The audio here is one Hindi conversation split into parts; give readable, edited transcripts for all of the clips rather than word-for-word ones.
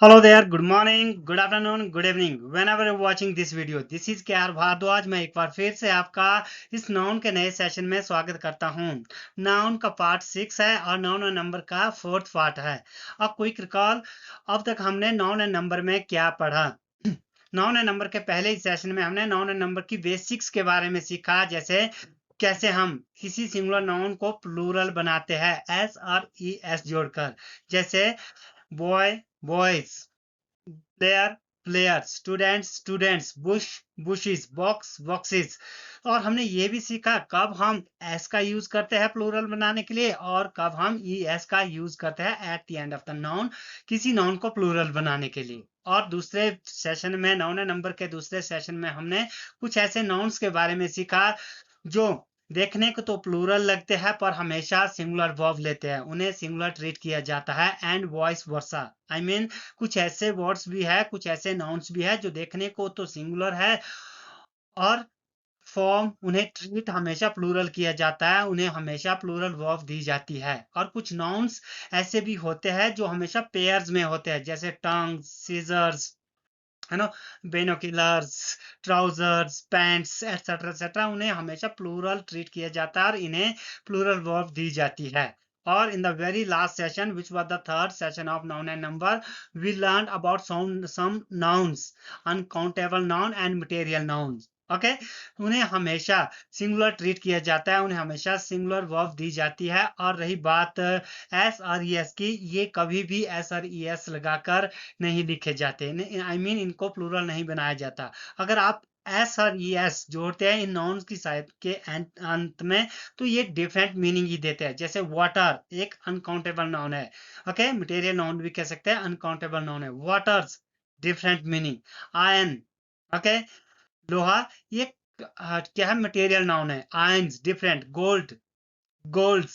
Hello there, good morning, good afternoon, good evening, whenever you're watching this video. This is KR Bhardwaj. मैं एक बार फिर से आपका इस नाउन के नए सेशन में स्वागत करता हूं। नाउन का पार्ट 6 है और नाउन और नंबर का 4th पार्ट है। अब क्विक रिकॉल, अब तक हमने नाउन एंड नंबर में क्या पढ़ा। नाउन एंड नंबर के पहले सेशन में हमने नाउन एंड नंबर की बेसिक्स के बारे में सीखा, जैसे कैसे हम किसी सिंगुलर नाउन को प्लूरल बनाते हैं एस और ई एस जोड़कर, जैसे boy boys, player players, students students, Bush bushes, box boxes. और हमने ये भी सीखा कब हम एस का यूज करते हैं प्लूरल बनाने के लिए और कब हम ई एस का यूज करते हैं at the end of the noun किसी नाउन को प्लूरल बनाने के लिए। और दूसरे सेशन में, नाउन एंड नंबर के दूसरे सेशन में, हमने कुछ ऐसे नाउन्स के बारे में सीखा जो देखने को तो प्लूरल लगते हैं पर हमेशा सिंगुलर वर्ब लेते हैं, उन्हें सिंगुलर ट्रीट किया जाता है and voice versa. I mean कुछ ऐसे वर्ड्स भी है, कुछ ऐसे नाउन्स भी है जो देखने को तो सिंगुलर है और फॉर्म उन्हें ट्रीट हमेशा प्लूरल किया जाता है, उन्हें हमेशा प्लूरल वर्ब दी जाती है। और कुछ नाउन्स ऐसे भी होते हैं जो हमेशा पेयर्स में होते हैं, जैसे टंग, सीजर्स, है ना, बेनोकुलर्स, ट्राउजर्स, पैंट्स, एटसेट्रा एटसेट्रा, उन्हें हमेशा प्लूरल ट्रीट किया जाता है और इन्हें प्लूरल वर्ब दी जाती है। और in the very last session, which was the third session of noun and number, we learned about some nouns, uncountable noun and material nouns. Okay, उन्हें हमेशा सिंगुलर ट्रीट किया जाता है, उन्हें हमेशा सिंगुलर वर्ब दी जाती है। और रही बात एस और ई एस की, ये कभी भी एस और ई एस लगाकर नहीं लिखे जाते, आई मीन इनको प्लूरल नहीं बनाया जाता। अगर आप एस और ई एस जोड़ते हैं इन नाउन्स की साइड के अंत में तो ये डिफरेंट मीनिंग ही देते हैं। जैसे वाटर एक अनकाउंटेबल नाउन है, ओके, मटेरियल नाउन भी कह सकते हैं, अनकाउंटेबल नाउन है। Waters different meaning. Iron, okay, लोहा, ये क्या है, मटेरियल नाउन है। Irons different, gold, golds.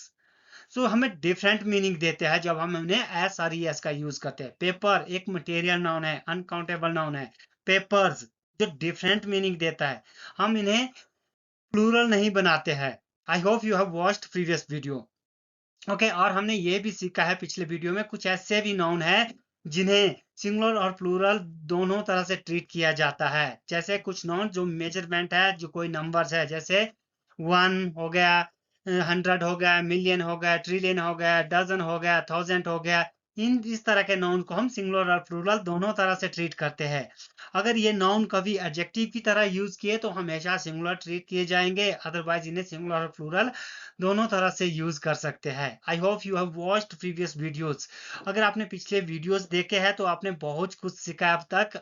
So हमें डिफरेंट मीनिंग देते हैं जब हम उन्हें एस और ई एस का यूज करते हैं। पेपर एक मटेरियल नाउन है, अनकाउंटेबल नाउन है। पेपर्स जो डिफरेंट मीनिंग देता है, हम इन्हें प्लूरल नहीं बनाते हैं। I hope you have watched previous video. Okay, और हमने ये भी सीखा है पिछले वीडियो में, कुछ ऐसे भी नाउन है जिन्हें सिंगुलर और प्लूरल दोनों तरह से ट्रीट किया जाता है। जैसे कुछ नाउन जो मेजरमेंट है, जो कोई नंबर्स है, जैसे 1 हो गया, 100 हो गया, मिलियन हो गया, ट्रिलियन हो गया, डजन हो गया, थाउजेंड हो गया। इस तरह के नाउन को हम सिंगुलर और प्लूरल दोनों तरह से ट्रीट करते हैं। अगर ये नाउन कभी एडजेक्टिव की तरह यूज किए तो हमेशा सिंगुलर ट्रीट किए जाएंगे, अदरवाइज इन्हें सिंगुलर और प्लूरल दोनों तरह से यूज कर सकते हैं। I hope you have watched previous videos. अगर आपने पिछले वीडियोस देखे हैं तो आपने बहुत कुछ सीखा, अब तक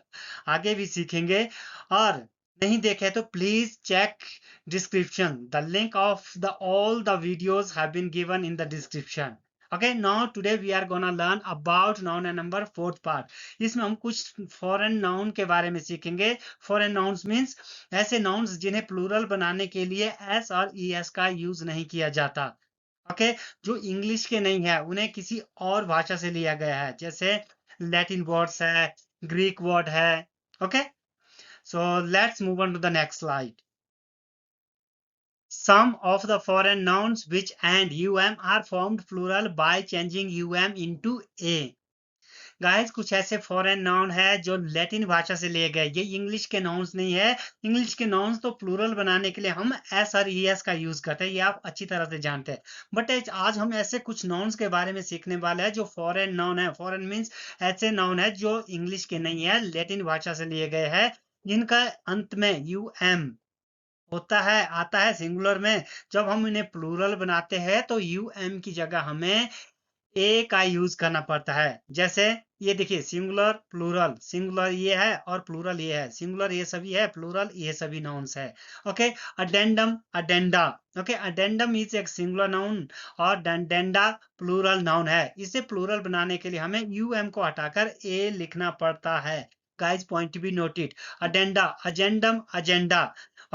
आगे भी सीखेंगे। और नहीं देखे तो please check description. The link of the all the videos have been given in the description. Okay, now today we are gonna learn about noun and number 4th part. इसमें हम कुछ फॉरेन नाउन के बारे में सीखेंगे। फॉरेन नाउन्स मीन्स ऐसे नाउन्स जिन्हें प्लूरल बनाने के लिए एस और ई एस का यूज नहीं किया जाता। ओके, जो इंग्लिश के नहीं है, उन्हें किसी और भाषा से लिया गया है, जैसे लैटिन वर्ड्स है, ग्रीक वर्ड है। Okay, so let's move on to the next slide. Some of the foreign nouns which end um are formed plural by changing um into a. Guys, कुछ ऐसे फॉरेन नाउन है जो लैटिन भाषा से लिए गए, ये इंग्लिश के नाउन्स नहीं है। इंग्लिश के नाउन्स तो प्लूरल बनाने के लिए हम एस और ई एस का यूज करते हैं, ये आप अच्छी तरह से जानते हैं। बट आज हम ऐसे कुछ नाउन्स के बारे में सीखने वाले हैं जो फॉरेन नाउन है। फॉरेन मीन्स ऐसे नाउन है जो इंग्लिश के नहीं है, लैटिन भाषा से लिए गए हैं, जिनका अंत में यू एम होता है, आता है सिंगुलर में। जब हम इन्हें प्लूरल बनाते हैं तो यू एम की जगह हमें ए का यूज करना पड़ता है। जैसे ये देखिए, सिंगुलर प्लूरल, सिंगुलर ये है और प्लूरल ये है, सिंगुलर ये सभी है, प्लूरल ये सभी नाउन्स है। Okay, addendum, addenda. Okay, addendum is एक सिंगुलर नाउन और डेंडा प्लूरल नाउन है। इसे प्लूरल बनाने के लिए हमें यू एम को हटाकर ए लिखना पड़ता है। Guys, point to be noted. Addenda, agendum, agenda.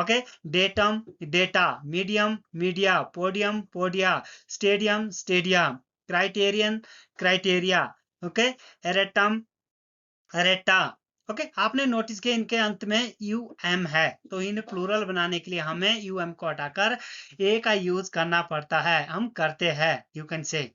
Okay, datum, data, medium, media, podium, podia, stadium, stadium, criterion, criteria. Okay, erratum, errata. Okay, आपने नोटिस किया इनके अंत में यू एम है, तो इन्हें प्लूरल बनाने के लिए हमें यू एम को हटाकर ए का यूज करना पड़ता है, हम करते हैं, यू कैन से।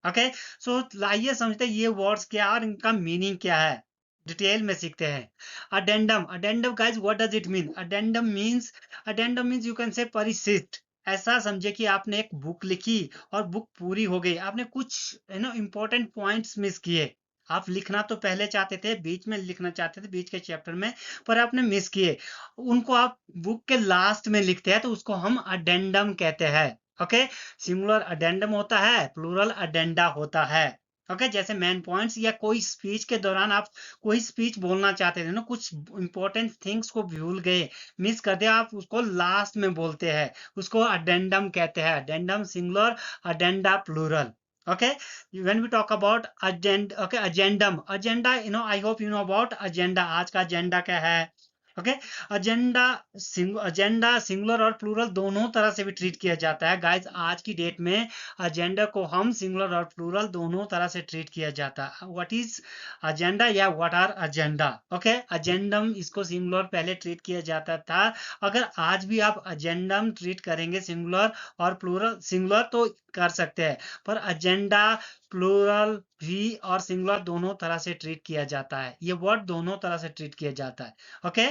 ओके, सो आइए समझते हैं ये वर्ड्स क्या है और इनका मीनिंग क्या है, डिटेल में सीखते हैं। Addendum, addendum guys what does it mean? Addendum means you can say परिशिष्ट। ऐसा समझे कि आपने एक बुक लिखी और बुक पूरी हो गई, आपने कुछ इंपॉर्टेंट पॉइंट्स मिस किए। आप लिखना तो पहले चाहते थे, बीच में लिखना चाहते थे, बीच के चैप्टर में, पर आपने मिस किए, उनको आप बुक के लास्ट में लिखते हैं, तो उसको हम अडेंडम कहते हैं। ओके, सिंगुलर अडेंडम होता है, प्लूरल अडेंडा होता है। ओके, जैसे मेन पॉइंट्स या कोई स्पीच के दौरान आप कोई स्पीच बोलना चाहते थे ना, कुछ इंपॉर्टेंट थिंग्स को भूल गए, मिस कर दिया, आप उसको लास्ट में बोलते हैं, उसको अडेंडम कहते हैं। Addendum singular, addenda plural. okay, when we talk about agenda, okay, agenda, I hope you know about agenda, आज का agenda क्या है? ओके, अजेंडा सिंगुलर और प्लूरल दोनों तरह से भी ट्रीट किया जाता है गाइज। आज की डेट में अजेंडा को हम सिंगुलर और प्लूरल दोनों तरह से ट्रीट किया जाता है। व्हाट इज अजेंडा या व्हाट आर अजेंडा? ओके, अजेंडम इसको सिंगुलर पहले ट्रीट किया जाता था। अगर आज भी आप अजेंडम ट्रीट करेंगे सिंगुलर और प्लूरल, सिंगुलर तो कर सकते हैं, पर अजेंडा प्लूरल भी और सिंगुलर दोनों तरह से ट्रीट किया जाता है। ये वर्ड दोनों तरह से ट्रीट किया जाता है। Okay,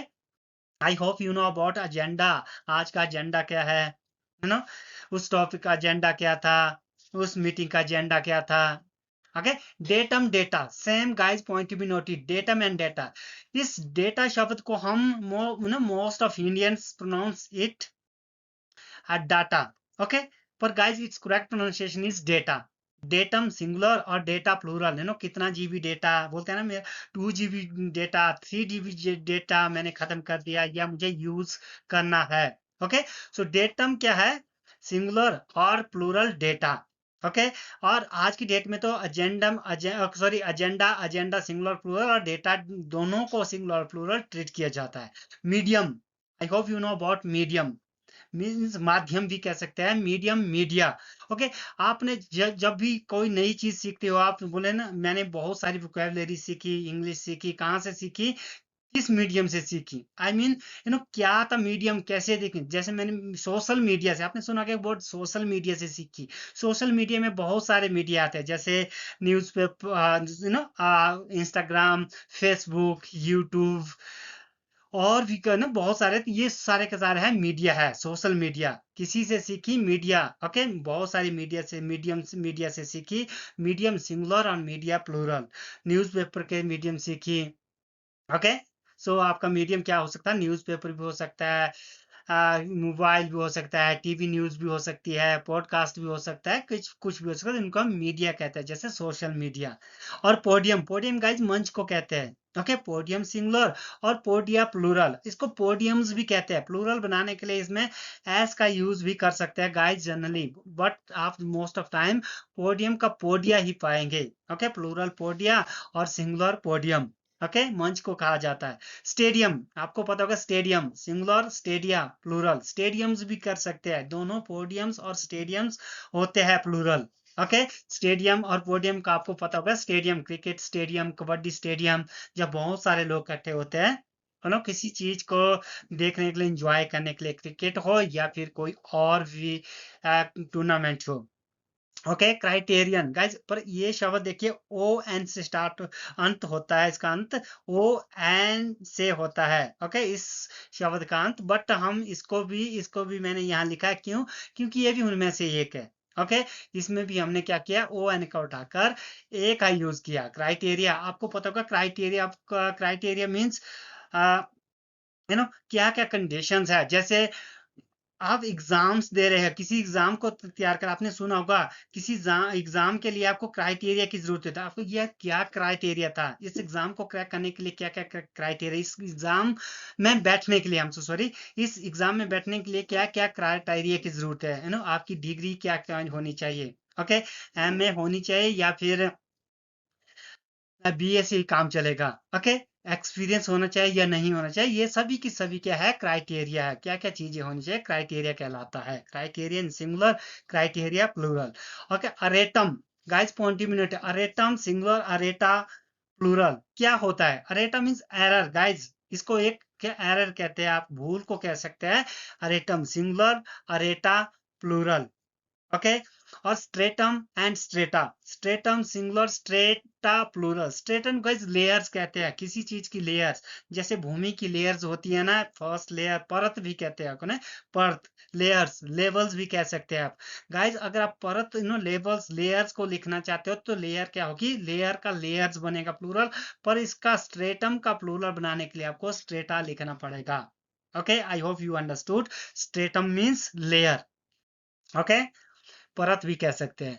I hope you know about agenda. आज का एजेंडा क्या है ना, उस टॉपिक का एजेंडा क्या था, उस मीटिंग का एजेंडा क्या था। Okay, datum data, same guys, point to be noted, datum and data. इस डेटा शब्द को हम most of Indians pronounce it data. Okay, पर guys it's correct pronunciation is data. Datum singular और डेटा प्लूरल, कितना जीबी डेटा बोलते हैं ना, मेरा 2 GB डेटा, 3 GB डेटा मैंने खत्म कर दिया या मुझे यूज करना है। ओके, सो डेटम क्या है? सिंगुलर और प्लूरल डेटा। ओके, और आज की डेट में तो एजेंडा, एजेंडा सिंगुलर प्लूरल और डेटा दोनों को सिंगुलर प्लूरल ट्रीट किया जाता है। Medium, I hope you know about medium, means माध्यम भी कह सकते हैं, मीडियम, मीडिया। ओके, आपने जब भी कोई नई चीज सीखते हो, आप बोले ना मैंने बहुत सारी वोकैबुलरी सीखी, इंग्लिश सीखी, कहाँ से सीखी, किस मीडियम से सीखी, आई मीन क्या था मीडियम, कैसे देखें। जैसे मैंने सोशल मीडिया से, आपने सुना कि वर्ड सोशल मीडिया से सीखी। सोशल मीडिया में बहुत सारे मीडिया आते हैं, जैसे न्यूज़पेपर, इंस्टाग्राम, फेसबुक, यूट्यूब, और भी ना बहुत सारे, तो ये सारे के सारे हैं मीडिया है, सोशल मीडिया। किसी से सीखी? मीडिया। ओके, बहुत सारी मीडिया से, मीडिया से सीखी। मीडियम सिंगुलर और मीडिया प्लूरल। न्यूज़पेपर के मीडियम सीखी। ओके, सो आपका मीडियम क्या हो सकता है? न्यूज़पेपर भी हो सकता है, मोबाइल भी हो सकता है, टीवी न्यूज़ भी हो सकती है, पॉडकास्ट भी हो सकता है, कुछ कुछ भी हो सकता है, इनको हम मीडिया कहते हैं, जैसे सोशल मीडिया। और पोडियम, पोडियम गाइज मंच को कहते हैं। ओके, पोडियम सिंगुलर और पोडिया प्लूरल, इसको पोडियम्स भी कहते हैं। प्लूरल बनाने के लिए इसमें एस का यूज भी कर सकते हैं गाइज जनरली, बट आप मोस्ट ऑफ टाइम पोडियम का पोडिया ही पाएंगे। ओके, प्लूरल पोडिया और सिंगुलर पोडियम। ओके, मंच को कहा जाता है। स्टेडियम, आपको पता होगा, stadium singular, stadia plural. Stadiums भी कर सकते हैं, दोनों पोडियम्स और स्टेडियम्स होते हैं प्लूरल। ओके, स्टेडियम और पोडियम का आपको पता होगा, stadium cricket stadium, kabaddi stadium, जब बहुत सारे लोग इकट्ठे होते हैं किसी चीज को देखने के लिए, एंजॉय करने के लिए, क्रिकेट हो या फिर कोई और भी टूर्नामेंट हो। ओके, क्राइटेरियन गाइज, पर ये शब्द देखिए, ओ एन से स्टार्ट, अंत होता है, इसका अंत ओ एन से होता है। ओके, इस शब्द का अंत, बट हम इसको भी मैंने यहाँ लिखा है, क्यों? क्योंकि ये भी उनमें से एक है। ओके, इसमें भी हमने क्या किया, ओ एन का उठाकर ए का यूज किया। क्राइटेरिया, आपको पता होगा, क्राइटेरिया मीन्स क्या क्या कंडीशंस है। जैसे आप एग्जाम्स दे रहे हैं, किसी एग्जाम को तैयार कर, आपने सुना होगा किसी एग्जाम के लिए आपको क्राइटेरिया की जरूरत है, तो आपको यह क्या क्राइटेरिया था, इस एग्जाम को क्रैक करने के लिए क्या क्या क्राइटेरिया, इस एग्जाम में बैठने के लिए, हम सॉरी, इस एग्जाम में बैठने के लिए क्या क्या क्राइटेरिया की जरूरत है, आपकी डिग्री क्या क्या होनी चाहिए। ओके, एमए होनी चाहिए या फिर बीए से ही काम चलेगा। ओके, एक्सपीरियंस होना चाहिए या नहीं होना चाहिए, ये सभी की सभी क्या है, क्राइटेरिया है। क्या क्या चीजें होनी चाहिए, क्राइटेरिया कहलाता है। Criterion singular, criteria plural. Okay, erratum guys, point minute, erratum singular, errata plural. क्या होता है अरेटा? मीन्स एरर गाइस, इसको एक क्या एरर कहते हैं, आप भूल को कह सकते हैं। Erratum singular, errata plural. Okay, और stratum and strata, stratum singular, strata plural. Stratum guys layers कहते हैं, किसी चीज की लेयर्स, जैसे भूमि की लेयर्स होती है ना, फर्स्ट लेयर, परत भी कहते हैं ना, परत, लेयर्स, लेवल्स भी कह सकते हैं आप। गाइस अगर आप परत लेवल्स लेयर्स को लिखना चाहते हो तो लेयर क्या होगी, लेयर का लेयर्स बनेगा प्लूरल, पर इसका स्ट्रेटम का प्लूरल बनाने के लिए आपको स्ट्रेटा लिखना पड़ेगा। Okay, I hope you understood. Stratum means layer. Okay, परत भी कह सकते हैं।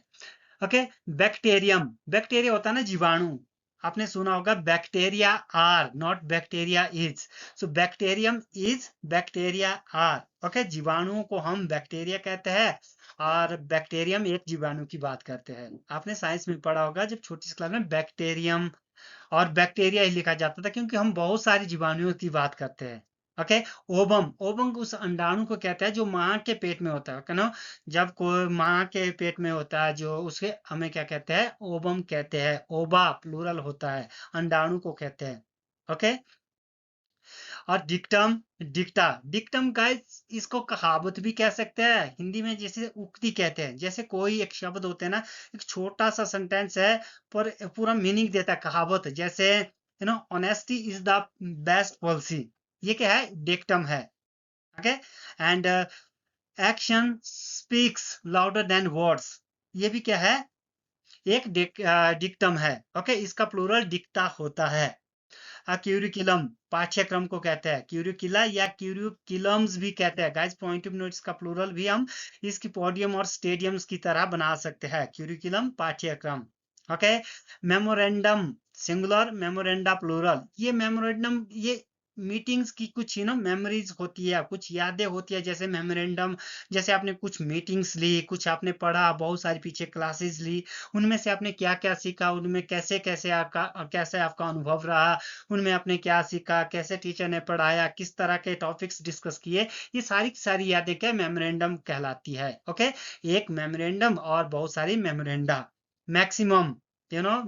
ओके, बैक्टीरियम, बैक्टीरिया होता है ना जीवाणु, आपने सुना होगा bacteria are not bacteria is, so bacterium is, bacteria are. Okay, जीवाणुओं को हम बैक्टीरिया कहते हैं और बैक्टीरियम एक जीवाणु की बात करते हैं। आपने साइंस में पढ़ा होगा जब छोटी सी क्लास में, बैक्टीरियम और बैक्टीरिया ही लिखा जाता था, क्योंकि हम बहुत सारी जीवाणुओं की बात करते हैं। ओके, ओबम, ओबम उस अंडाणु को कहता है जो माँ के पेट में होता है ना, जब कोई माँ के पेट में होता है जो, उसके हमें क्या कहते हैं, ओबम कहते हैं। ओबा प्लूरल होता है, अंडाणु को कहते हैं। ओके, और डिक्टम, डिक्टा, डिक्टम गाइस इसको कहावत भी कह सकते हैं, हिंदी में जैसे उक्ति कहते हैं, जैसे कोई एक शब्द होते हैं ना, एक छोटा सा सेंटेंस है पर पूरा मीनिंग देता है, कहावत। जैसे honesty is the best policy, ये क्या है, डिक्टम है। Okay, and action speaks louder than words, ये भी क्या है, एक डिक्टम है। ओके, इसका प्लूरल डिक्टा होता है। क्यूरिकुलम पाठ्यक्रम को कहते हैं, क्यूरिकुला या क्यूरिकुलम्स भी कहते हैं। गाइस पॉइंट ऑफ नोट्स का प्लूरल भी हम इसकी पोडियम और स्टेडियम्स की तरह बना सकते हैं, क्यूरिकुलम पाठ्यक्रम। Okay, memorandum singular, memoranda plural. ये मेमोरेंडम, ये मीटिंग्स की कुछ मेमोरीज होती है, कुछ यादें होती है, जैसे मेमोरेंडम, जैसे आपने कुछ मीटिंग्स ली, कुछ आपने पढ़ा, बहुत सारी पीछे क्लासेस ली, उनमें से आपने क्या क्या सीखा, उनमें कैसे कैसे आपका अनुभव रहा, उनमें आपने क्या सीखा, कैसे टीचर ने पढ़ाया, किस तरह के टॉपिक्स डिस्कस किए, ये सारी सारी यादें क्या मेमोरेंडम कहलाती है। ओके, एक मेमोरेंडम और बहुत सारी memoranda. Maximum,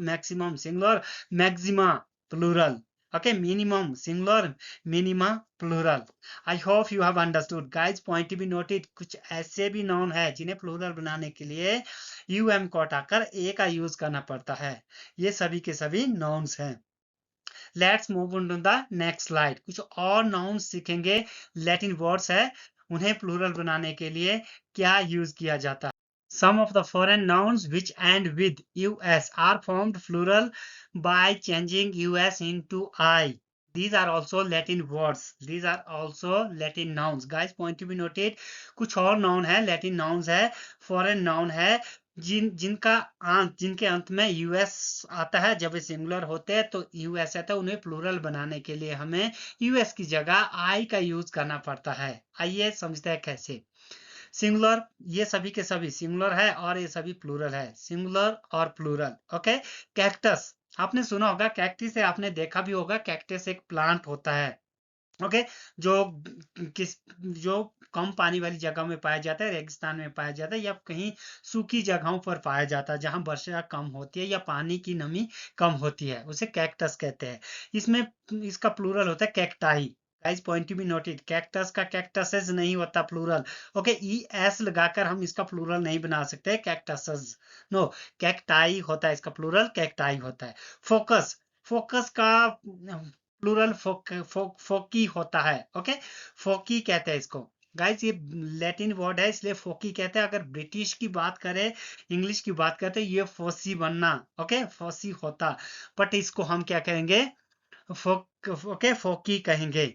maximum singular, maxima plural. Okay, minimum singular, minima plural. I hope you have understood guys, point be noted. कुछ ऐसे भी नाउन है जिन्हें प्लूरल बनाने के लिए यूएम को हटाकर ए का यूज करना पड़ता है, ये सभी के सभी नाउन्स हैं। Let's move on to the next slide. कुछ और नाउन सीखेंगे, लैटिन वर्ड्स है, उन्हें प्लूरल बनाने के लिए क्या यूज किया जाता है। Some of the foreign nouns which end with us are formed plural by changing us into I. These are also Latin words. These are also Latin nouns. Guys, point to be noted. कुछ और noun है, Latin nouns है, foreign noun है, जिनके अंत में यूएस आता है, जब सिंगुलर होते हैं तो यूएस आता है, उन्हें प्लूरल बनाने के लिए हमें यूएस की जगह आई का यूज करना पड़ता है। आइए समझते हैं कैसे। सिंगुलर, ये सभी के सभी सिंगुलर है और ये सभी प्लूरल है, सिंगुलर और प्लूरल। ओके, कैक्टस, आपने सुना होगा, कैक्टस से आपने देखा भी होगा, कैक्टस एक प्लांट होता है। ओके, जो किस जो कम पानी वाली जगह में पाया जाता है, रेगिस्तान में पाया जाता है या कहीं सूखी जगहों पर पाया जाता है जहां वर्षा कम होती है या पानी की नमी कम होती है, उसे कैक्टस कहते हैं। इसमें इसका प्लूरल होता है cacti. Guys point to be noted, cactus का कैक्टसेस नहीं होता प्लूरल। ओके, ई एस लगाकर हम इसका प्लूरल नहीं बना सकते कैक्टसेस, नो, कैक्टाई होता है इसका प्लूरल, कैक्टाई होता है। फोकस, फोकस का प्लूरल फोकी होता है। ओके, फोकी कहते हैं इसको। गाइस ये लैटिन वर्ड है इसलिए फोकी कहते हैं। अगर ब्रिटिश की बात करें, इंग्लिश की बात करते हैं, ये फोसी बनना, ओके, फोसी होता, बट इसको हम क्या कहेंगे, ओके, फोकी कहेंगे।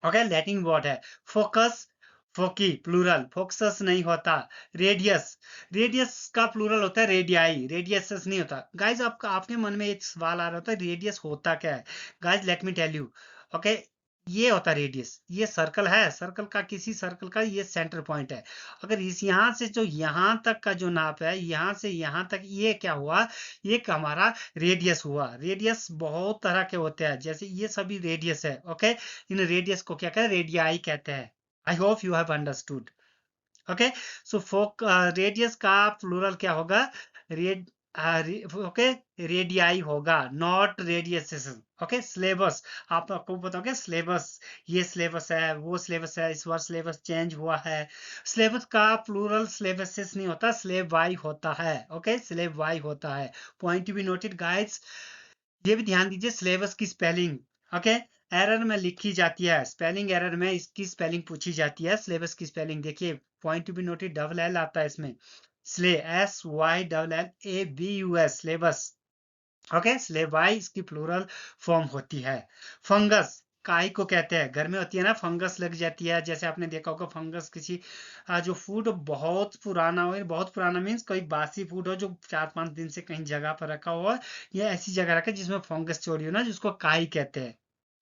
ओके, लैटिन वर्ड है फोकस, फोकी प्लूरल, फोकस नहीं होता। रेडियस, रेडियस का प्लूरल होता है रेडियाई, रेडियस नहीं होता। गाइज आपके मन में एक सवाल आ रहा होता है, रेडियस होता क्या है। Guys let me tell you. Okay, ये होता रेडियस, ये सर्कल है, सर्कल का किसी सर्कल का ये सेंटर पॉइंट है। अगर इस यहाँ से जो यहाँ तक का जो नाप है, यहाँ से यहाँ तक, ये क्या हुआ, ये हमारा रेडियस हुआ। रेडियस बहुत तरह के होते हैं, जैसे ये सभी रेडियस है। ओके, इन रेडियस को क्या कहते हैं, रेडियाई कहते हैं। I hope you have understood. Okay, so for radius का प्लूरल क्या होगा, रेड ओके रेडियाई होगा, नॉट रेडियस। ओके सिलेबस, आप आपको बताओगे सिलेबस, ये सिलेबस है, वो सिलेबस है, इस बार सिलेबस चेंज हुआ है। सिलेबस का प्लूरल सिलेबसेस नहीं होता, स्लेब वाई होता है। ओके स्लेब वाई होता है। Point to be noted guys, ये भी ध्यान दीजिए सिलेबस की स्पेलिंग ओके एरर में लिखी जाती है, स्पेलिंग एरर में इसकी स्पेलिंग पूछी जाती है। सिलेबस की स्पेलिंग देखिए, point to be noted, double L आता है इसमें, स्ले SYLLABUS syllabus. Okay syllabi इसकी प्लूरल फॉर्म होती है। फंगस काई को कहते हैं, घर में होती है ना फंगस लग जाती है, जैसे आपने देखा होगा फंगस किसी जो फूड बहुत पुराना हो, बहुत पुराना मीन्स कोई बासी फूड हो जो 4-5 दिन से कहीं जगह पर रखा हुआ, या ऐसी जगह रखा जिसमें फंगस चोरी हो ना, जिसको काई कहते हैं।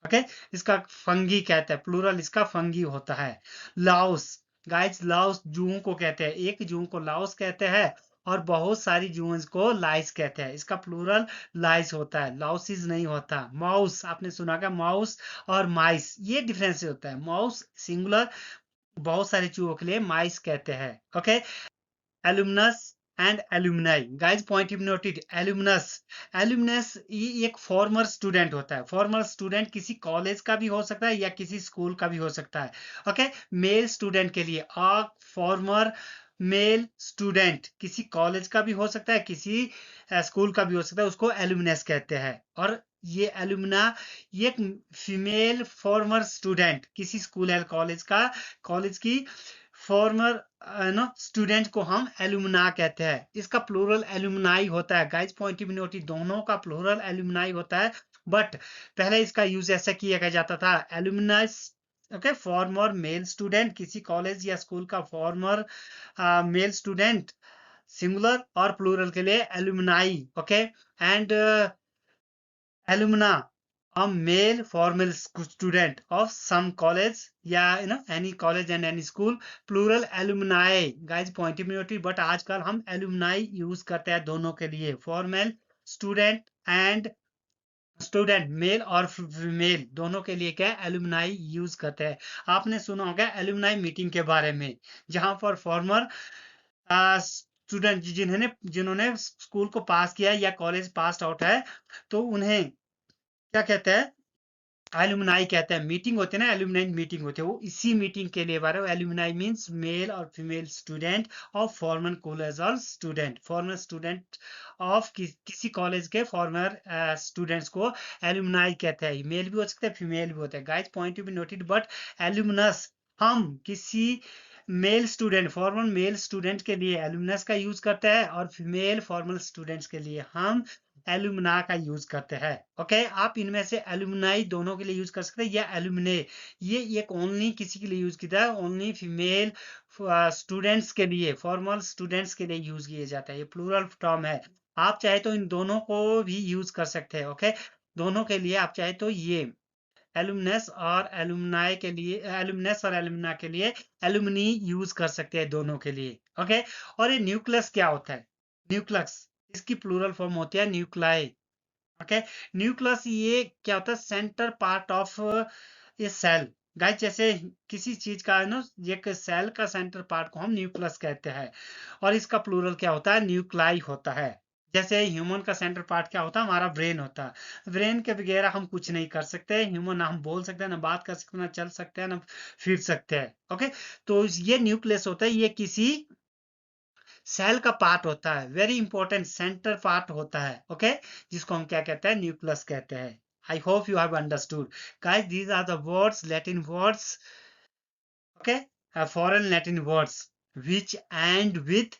ओके इसका फंगी कहते हैं, प्लूरल इसका फंगी होता है। लाओस गाइस, लाओस जूं को कहते हैं, एक जूं को लाओस कहते हैं, और बहुत सारी जून्स को लाइस कहते हैं। इसका प्लूरल लाइस होता है, लाउसिस नहीं होता। माउस आपने सुना का, माउस और माइस ये डिफरेंस होता है। माउस सिंगुलर, बहुत सारे चूहों के लिए माइस कहते हैं। Okay alumnus and alumni guys, point you noted, alumnus, alumnus ये एक फॉर्मर स्टूडेंट होता है। फॉर्मर स्टूडेंट किसी कॉलेज का भी हो सकता है या किसी स्कूल का भी हो सकता है। ओके मेल स्टूडेंट के लिए फॉर्मर मेल स्टूडेंट किसी कॉलेज का भी हो सकता है, किसी स्कूल का भी हो सकता है, उसको एलुमनस कहते हैं। और ये एलुमना, ये फीमेल फॉर्मर स्टूडेंट किसी स्कूल या कॉलेज का, कॉलेज की फॉर्मर नो स्टूडेंट को हम एलुमना कहते हैं। इसका प्लूरल एलुमनाई होता है गाइस, पॉइंट ऑफ नोट, दोनों का प्लूरल एलुमनाई होता है। बट पहले इसका यूज ऐसा किया जाता था, alumnus okay farmer male student किसी कॉलेज या स्कूल का, फॉर्मर मेल स्टूडेंट सिंगुलर, और प्लूरल के लिए alumni. Okay and alumna, a male formal student of some college, yeah, any college and any school, plural alumni guys, point immunity। but आजकल हम alumni यूज करते हैं दोनों के लिए, formal student and student male और फीमेल दोनों के लिए क्या एलुमनाई यूज करते हैं। आपने सुना होगा एलुमनाई मीटिंग के बारे में, जहां पर फॉर्मर स्टूडेंट जिन्होंने जिन्होंने स्कूल को पास किया या कॉलेज पास आउट है, तो उन्हें क्या कहते हैं, एलुमनाई कहते हैं। मीटिंग होती है ना, एलुमनाई मीटिंग होती है, वो इसी मीटिंग के लिए बारे में। एलुमनाई मींस मेल और female student of former college और स्टूडेंट, फॉर्मर स्टूडेंट ऑफ किसी कॉलेज के फॉर्मर स्टूडेंट्स को एलुमनाई कहते हैं। मेल भी हो सकते हैं, फीमेल भी होते हैं guys, point to be noted. But alumnus, हम किसी male student formal male student के लिए एलुमनस का यूज करते हैं, और फीमेल फॉर्मल स्टूडेंट्स के लिए हम एलुमना का यूज करते हैं। ओके आप इनमें से एलुमनाई दोनों के लिए यूज कर सकते हैं, या एलुमने, ये एक ओनली किसी के लिए यूज किया है, ओनली फीमेल स्टूडेंट्स के लिए, फॉर्मल स्टूडेंट्स के लिए यूज किया जाता है। ये प्लूरल टर्म है, आप चाहे तो इन दोनों को भी यूज कर सकते हैं। ओके दोनों के लिए आप चाहे तो ये एलुमनस और एलुमनाई के लिए, एलुमनस और एलुमना के लिए एलुमनी यूज कर सकते हैं दोनों के लिए। ओके और ये न्यूक्लियस क्या होता है, न्यूक्लियस इसकी प्लूरल फॉर्म होती है न्यूक्लाई। ओके न्यूक्लियस ये क्या होता है, centre part of a cell guys, जैसे किसी चीज का है ना, एक सेल का सेंटर पार्ट को हम न्यूक्लियस कहते हैं, और इसका प्लूरल क्या होता है, न्यूक्लाई होता है। जैसे ह्यूमन का सेंटर पार्ट क्या होता है, हमारा ब्रेन होता है। ब्रेन के बगैर हम कुछ नहीं कर सकते ह्यूमन, ना हम बोल सकते हैं, ना बात कर सकते हैं, ना चल सकते हैं, ना फिर सकते हैं। ओके तो ये न्यूक्लियस होता है, ये किसी सेल का पार्ट होता है, वेरी इंपॉर्टेंट सेंटर पार्ट होता है। ओके जिसको हम क्या कहते हैं, न्यूक्लियस कहते हैं। I hope you have understood guys, these are the words, Latin words, okay foreign Latin words which end with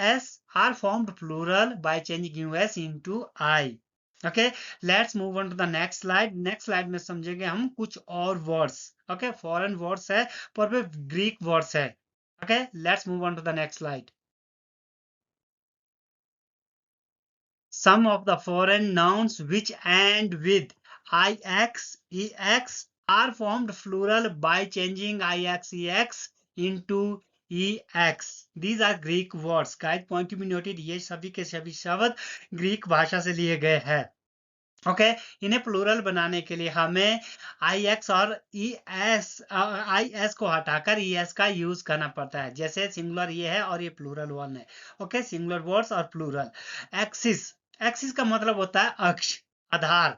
us are formed plural by changing us into I। okay let's move on to the next slide। next slide में समझेंगे हम कुछ और words। okay foreign words है पर वे Greek words है। okay let's move on to the next slide। some of the foreign nouns which end with ix ex are formed plural by changing ix ex into ex। these are Greek words guys, point to be noted, ये सभी के सभी शब्द ग्रीक भाषा से लिए गए हैं। ओके। इन्हें प्लूरल बनाने के लिए हमें आई एक्स और आई एस को हटाकर ई एस का यूज करना पड़ता है। जैसे सिंगुलर ये है और ये प्लूरल वन है। ओके, सिंगुलर वर्ड्स और प्लूरल। एक्सिस, एक्सिस का मतलब होता है अक्ष, आधार।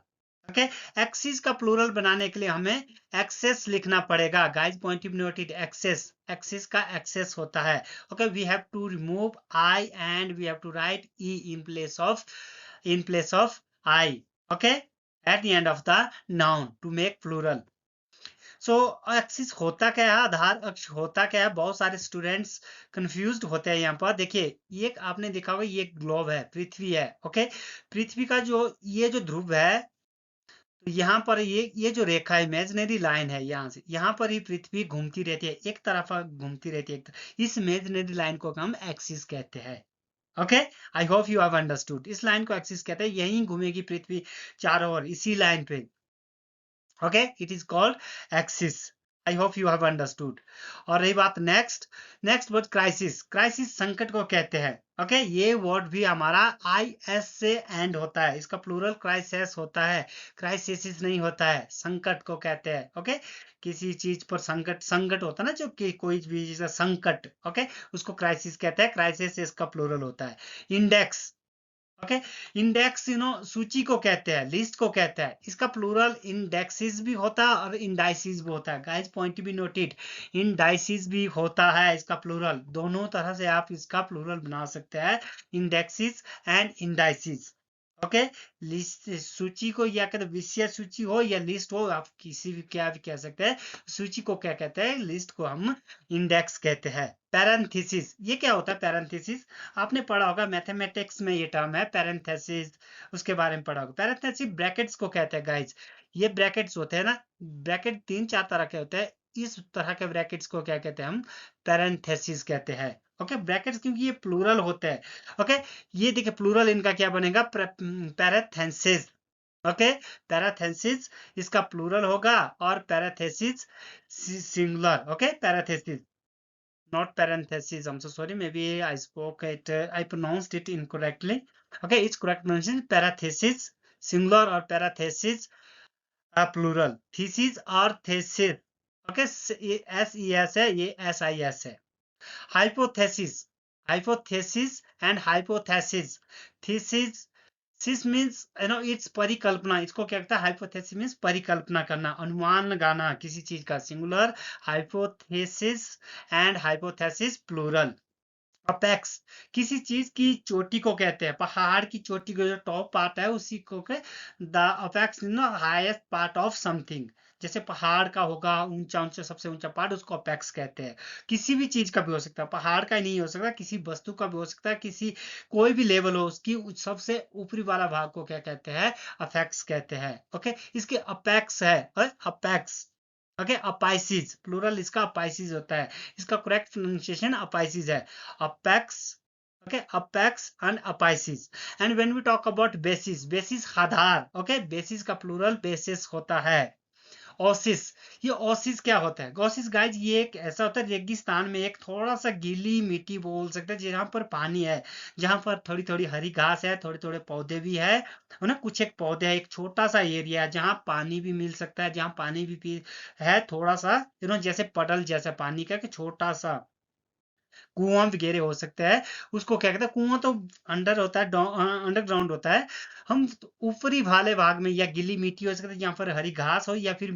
ओके, एक्सिस का प्लूरल बनाने के लिए हमें एक्सेस लिखना पड़ेगा। Guys point of noted, axes, axis का एक्सेस होता है। Okay, we have to remove I and we have to write E in place of I, okay, at the end of the noun to make plural. So axis होता क्या है, आधार अक्ष होता क्या है, बहुत सारे स्टूडेंट्स कंफ्यूज्ड होते हैं यहाँ पर। देखिए, ये आपने देखा होगा, ये ग्लोब है, पृथ्वी है। ओके, पृथ्वी का जो ये जो ध्रुव है, तो यहाँ पर ये जो रेखा इमेजिनरी लाइन है, यहाँ से यहाँ पर ही पृथ्वी घूमती रहती है, एक तरफ घूमती रहती है। इस इमेजिनरी लाइन को हम एक्सिस कहते हैं। Okay, I hope you have understood. इस लाइन को एक्सिस कहते हैं, यहीं घूमेगी पृथ्वी चारों ओर, इसी लाइन पे। Okay, it is called axis. I hope you have understood. और रही बात next, next word crisis. Crisis संकट को कहते हैं। ओके, ये वर्ड भी हमारा आई एस से एंड होता है। इसका प्लूरल क्राइसिस होता है, क्राइसिस नहीं होता है। संकट को कहते हैं। ओके, किसी चीज पर संकट, संकट होता है ना, जो कि कोई भी चीज का संकट। ओके, उसको क्राइसिस कहते हैं। क्राइसिस इसका प्लूरल होता है। इंडेक्स, ओके, इंडेक्स सूची को कहते हैं, लिस्ट को कहते हैं। इसका प्लूरल इंडेक्सिस भी होता है और इंडाइसिस भी होता है। Guys point be noted, indices भी होता है इसका प्लूरल। दोनों तरह से आप इसका प्लूरल बना सकते हैं, indexed and indices. Okay, list सूची को या कहते हैं, विषय सूची हो या लिस्ट हो, आप किसी भी क्या भी कह सकते हैं। सूची को क्या कहते हैं, लिस्ट को हम इंडेक्स कहते हैं। पैरेंथेसिस, ये क्या होता है पैरेंथेसिस? आपने पढ़ा होगा मैथमेटिक्स में, ये टर्म है पैरेंथेसिस, उसके बारे में पढ़ा होगा। पैरेंथेसिस ब्रैकेट्स को कहते हैं गाइज। ये ब्रैकेट्स होते हैं ना, ब्रैकेट तीन चार तरह के होते हैं। इस तरह के ब्रैकेट्स को क्या कहते हैं, हम पैरेंथेसिस कहते हैं। ओके, ब्रैकेट्स क्योंकि ये प्लूरल होते हैं। ओके, ये देखिए प्लूरल इनका क्या बनेगा, पैराथेंसिस। ओके, पैराथेंसिस इसका प्लूरल होगा और parenthesis singular. Okay, parenthesis, not parentheses. I'm so sorry. Maybe I spoke it, I pronounced it incorrectly. Okay, it's correct pronunciation. Parathesis, singular, or parathesis, plural. Thesis or thesis. Okay, S-E-S है, ये S-I-S है. Hypothesis, hypothesis and hypothesis. Thesis, this means it's परिकल्पना। इसको क्या कहता है, हाइपोथेसिस मीन्स परिकल्पना करना, अनुमान लगाना किसी चीज का। Singular hypothesis and hypothesis plural. Apex, किसी चीज की चोटी को कहते हैं, पहाड़ की चोटी का जो टॉप पार्ट है उसी को के the apex highest part of something. जैसे पहाड़ का होगा ऊंचा, ऊंचा सबसे ऊंचा पार्ट, उसको अपेक्स कहते हैं। किसी भी चीज का भी हो सकता है, पहाड़ का ही नहीं हो सकता, किसी वस्तु का भी हो सकता है, किसी कोई भी लेवल हो, उसकी सबसे ऊपरी वाला भाग को क्या कहते हैं, अपेक्स कहते हैं। ओके, इसके अपेक्स है, अपेक्स। ओके, अपाइसिस, प्लूरल इसका अपाइसिस होता है। इसका करेक्ट प्रोनाउंसिएशन अपाइसिस है, apex. Okay, apex and apices. And when we talk about basis, basis आधार। ओके, बेसिस का प्लूरल बेसिस होता है। ओसिस, ये ओसिस क्या होता है, ओसिस गाइज ये एक ऐसा होता है रेगिस्तान में एक थोड़ा सा गीली मिट्टी बोल सकते हैं, जहाँ पर पानी है, जहाँ पर थोड़ी थोड़ी हरी घास है, थोड़े थोड़े पौधे भी है ना, कुछ एक पौधे है, एक छोटा सा एरिया है जहाँ पानी भी मिल सकता है, जहाँ पानी भी पी है थोड़ा सा, जैसे पटल जैसा पानी का, कि छोटा सा कुआं वगैरह हो सकता है। उसको क्या कहते हैं, कुआं तो अंडर होता है, अंडरग्राउंड होता है। हम ऊपरी वाले भाग में या गीली मिट्टी हो सकती है, जहाँ पर हरी घास हो, या फिर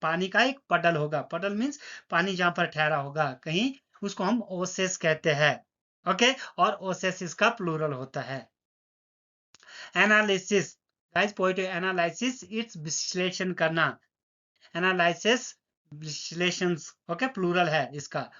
पानी का एक पटल होगा। पटल मीन्स पानी जहाँ पर ठहरा होगा कहीं, उसको हम ओसेस कहते हैं। ओके, और ओसेस इसका प्लूरल होता है। Analysis, guys point, analysis it's विश्लेषण करना। एनालिसिस विश्लेषण, ओके, प्लूरल है इसका।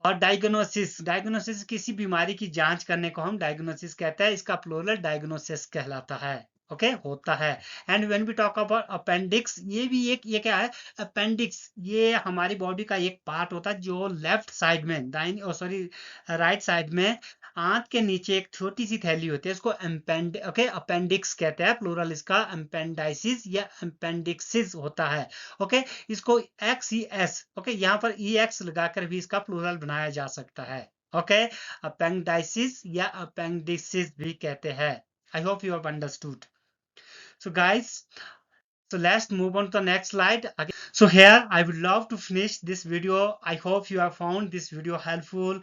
और डायग्नोसिस, डायग्नोसिस किसी बीमारी की जांच करने को हम डायग्नोसिस कहते हैं। इसका प्लूरल डायग्नोसिस कहलाता है। ओके, होता है। And when we talk about appendix, ये भी एक, ये क्या है, अपेंडिक्स, ये हमारी बॉडी का एक पार्ट होता है जो लेफ्ट साइड में, दाहिनी सॉरी राइट साइड में आंत के नीचे एक छोटी सी थैली होती है, इसको ओके, अपेंडिक्स कहते हैं। प्लूरल इसका अपेंडाइसिस या अपेंडिक्सिस होता है। ओके, इसको एक्स ई एस, ओके, यहाँ पर ई एक्स लगाकर भी इसका प्लूरल बनाया जा सकता है। ओके, अपेंडाइसिस या अपेंडिक्सिस भी कहते हैं। I hope you have understood. So guys, so let's move on to the next slide. Again, so here I would love to finish this video. I hope you have found this video helpful.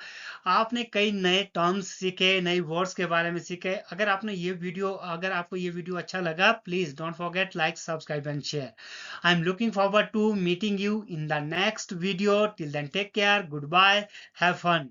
आपने कई नए टर्म्स सीखे, नए वर्ड्स के बारे में सीखे. अगर आपको ये वीडियो अच्छा लगा, please don't forget like, subscribe and share. I am looking forward to meeting you in the next video. Till then, take care. Goodbye. Have fun.